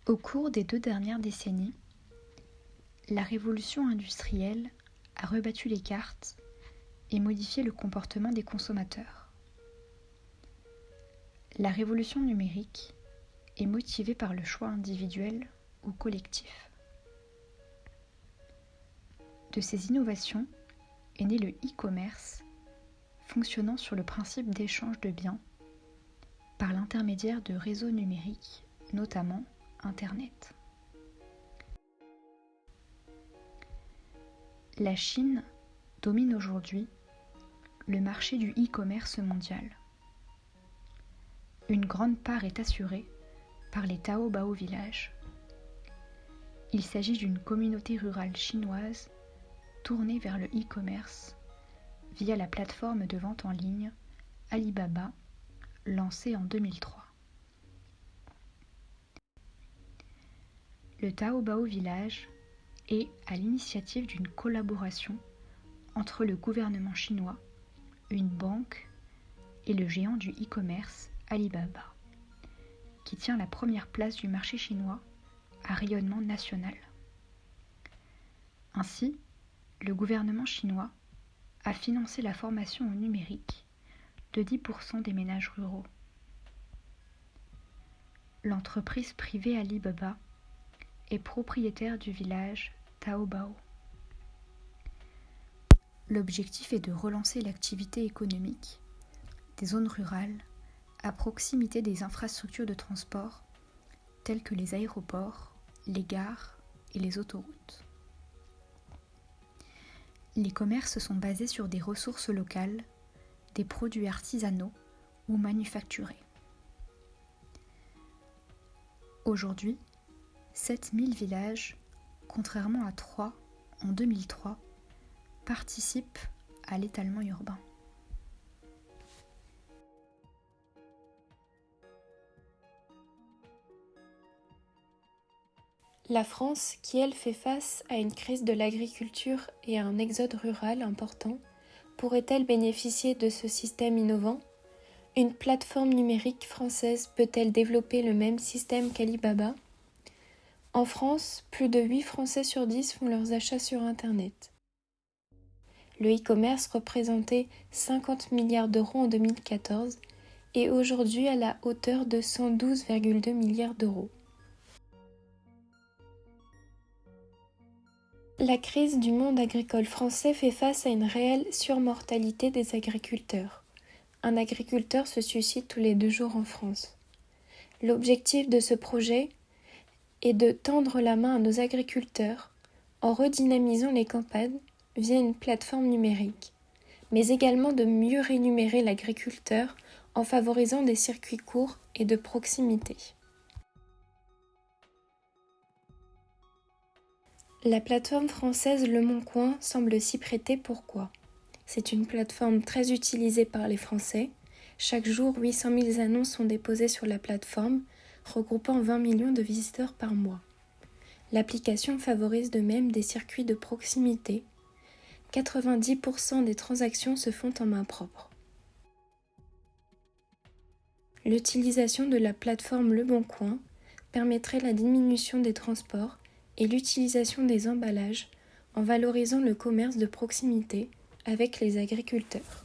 Au cours des 2 dernières décennies, la révolution industrielle a rebattu les cartes et modifié le comportement des consommateurs. La révolution numérique est motivée par le choix individuel ou collectif. De ces innovations est né le e-commerce, fonctionnant sur le principe d'échange de biens par l'intermédiaire de réseaux numériques, notamment Internet. La Chine domine aujourd'hui le marché du e-commerce mondial. Une grande part est assurée par les Taobao Villages. Il s'agit d'une communauté rurale chinoise tournée vers le e-commerce via la plateforme de vente en ligne Alibaba, lancée en 2003. Le Taobao Village est à l'initiative d'une collaboration entre le gouvernement chinois, une banque et le géant du e-commerce Alibaba, qui tient la première place du marché chinois à rayonnement national. Ainsi, le gouvernement chinois a financé la formation au numérique de 10% des ménages ruraux. L'entreprise privée Alibaba est propriétaire du village Taobao. L'objectif est de relancer l'activité économique des zones rurales à proximité des infrastructures de transport telles que les aéroports, les gares et les autoroutes. Les commerces sont basés sur des ressources locales, des produits artisanaux ou manufacturés. Aujourd'hui, 7000 villages, contrairement à 3 en 2003, participent à l'étalement urbain. La France, qui elle fait face à une crise de l'agriculture et à un exode rural important, pourrait-elle bénéficier de ce système innovant ? Une plateforme numérique française peut-elle développer le même système qu'Alibaba ? En France, plus de 8 Français sur 10 font leurs achats sur Internet. Le e-commerce représentait 50 milliards d'euros en 2014 et aujourd'hui à la hauteur de 112,2 milliards d'euros. La crise du monde agricole français fait face à une réelle surmortalité des agriculteurs. Un agriculteur se suicide tous les 2 jours en France. L'objectif de ce projet est de tendre la main à nos agriculteurs en redynamisant les campagnes via une plateforme numérique, mais également de mieux rémunérer l'agriculteur en favorisant des circuits courts et de proximité. La plateforme française Le Bon Coin semble s'y prêter. Pourquoi ? C'est une plateforme très utilisée par les Français. Chaque jour, 800 000 annonces sont déposées sur la plateforme, regroupant 20 millions de visiteurs par mois. L'application favorise de même des circuits de proximité. 90% des transactions se font en main propre. L'utilisation de la plateforme Le Bon Coin permettrait la diminution des transports et l'utilisation des emballages en valorisant le commerce de proximité avec les agriculteurs.